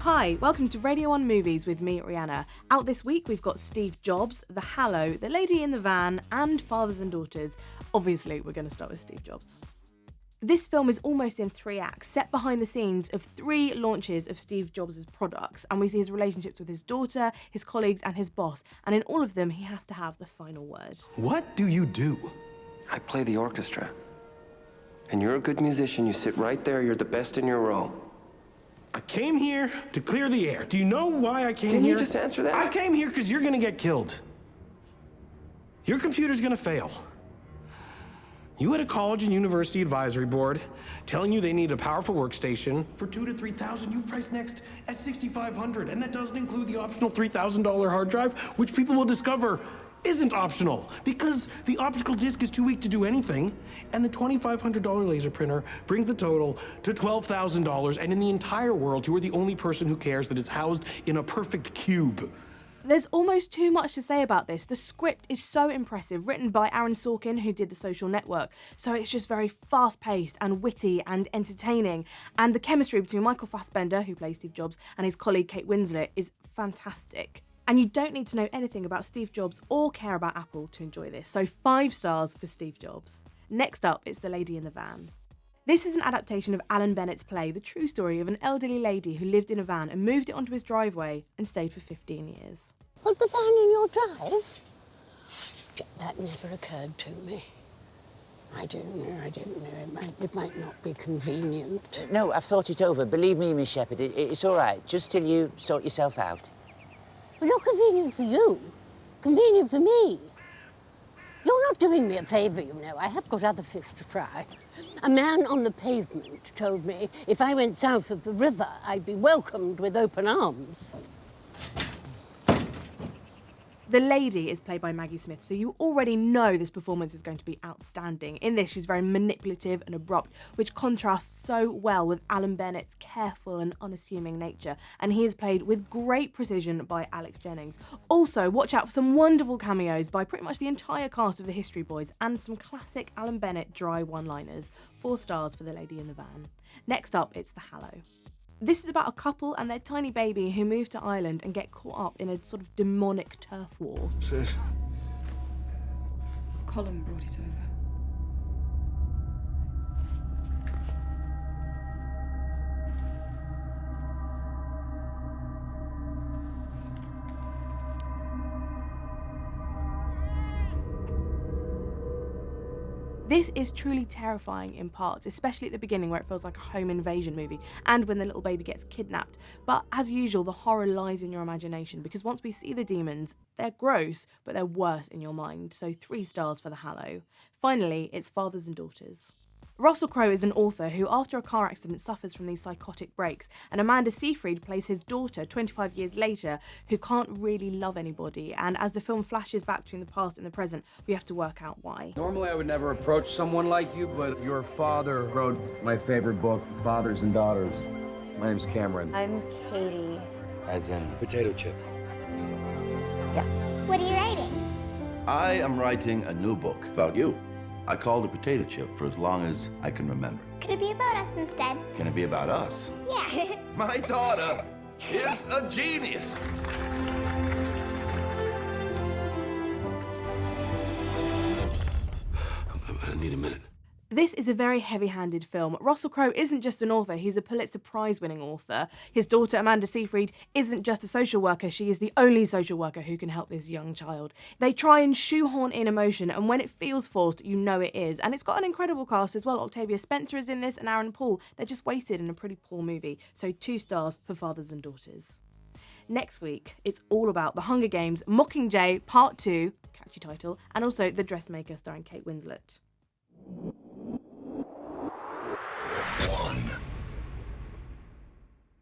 Hi, welcome to Radio 1 Movies with me, Rhianna. Out this week we've got Steve Jobs, The Hallow, The Lady in the Van and Fathers and Daughters. Obviously, we're going to start with Steve Jobs. This film is almost in 3 acts, set behind the scenes of 3 launches of Steve Jobs' products, and we see his relationships with his daughter, his colleagues and his boss, and in all of them he has to have the final word. What do you do? I play the orchestra. And you're a good musician, you sit right there, you're the best in your row. I came here to clear the air. Do you know why I came here? Can you just answer that? I came here because you're gonna get killed. Your computer's gonna fail. You had a college and university advisory board telling you they need a powerful workstation for $2,000 to $3,000. You priced next at $6,500, and that doesn't include the optional $3,000 hard drive, which people will discover isn't optional because the optical disc is too weak to do anything, and the $2,500 laser printer brings the total to $12,000, and in the entire world, you are the only person who cares that it's housed in a perfect cube. There's almost too much to say about this. The script is so impressive, written by Aaron Sorkin, who did The Social Network, so it's just very fast-paced and witty and entertaining, and the chemistry between Michael Fassbender, who plays Steve Jobs, and his colleague Kate Winslet is fantastic. And you don't need to know anything about Steve Jobs or care about Apple to enjoy this, so 5 stars for Steve Jobs. Next up, it's The Lady in the Van. This is an adaptation of Alan Bennett's play, the true story of an elderly lady who lived in a van and moved it onto his driveway and stayed for 15 years. Put the van in your drive? That never occurred to me. I don't know. It might not be convenient. No, I've thought it over. Believe me, Miss Shepherd, it's all right, just till you sort yourself out. Well, not convenient for you. Convenient for me. You're not doing me a favour, you know. I have got other fish to fry. A man on the pavement told me if I went south of the river, I'd be welcomed with open arms. The lady is played by Maggie Smith, so you already know this performance is going to be outstanding. In this, she's very manipulative and abrupt, which contrasts so well with Alan Bennett's careful and unassuming nature, and he is played with great precision by Alex Jennings. Also, watch out for some wonderful cameos by pretty much the entire cast of the History Boys, and some classic Alan Bennett dry one-liners. 4 stars for The Lady in the Van. Next up, it's The Hallow. This is about a couple and their tiny baby who move to Ireland and get caught up in a sort of demonic turf war. Sis. Colin brought it over. This is truly terrifying in parts, especially at the beginning where it feels like a home invasion movie and when the little baby gets kidnapped. But as usual, the horror lies in your imagination because once we see the demons, they're gross, but they're worse in your mind. So 3 stars for The Hallow. Finally, it's Fathers and Daughters. Russell Crowe is an author who, after a car accident, suffers from these psychotic breaks, and Amanda Seyfried plays his daughter 25 years later, who can't really love anybody, and as the film flashes back between the past and the present, we have to work out why. Normally I would never approach someone like you, but your father wrote my favorite book, Fathers and Daughters. My name's Cameron. I'm Katie. As in potato chip. Yes. What are you writing? I am writing a new book about you. I called it Potato Chip for as long as I can remember. Could it be about us instead? Can it be about us? Yeah. My daughter is a genius. I need a minute. This is a very heavy-handed film. Russell Crowe isn't just an author, he's a Pulitzer Prize-winning author. His daughter, Amanda Seyfried, isn't just a social worker, she is the only social worker who can help this young child. They try and shoehorn in emotion, and when it feels forced, you know it is. And it's got an incredible cast as well. Octavia Spencer is in this, and Aaron Paul. They're just wasted in a pretty poor movie. So 2 stars for Fathers and Daughters. Next week, it's all about The Hunger Games, Mockingjay Part 2, catchy title, and also The Dressmaker starring Kate Winslet.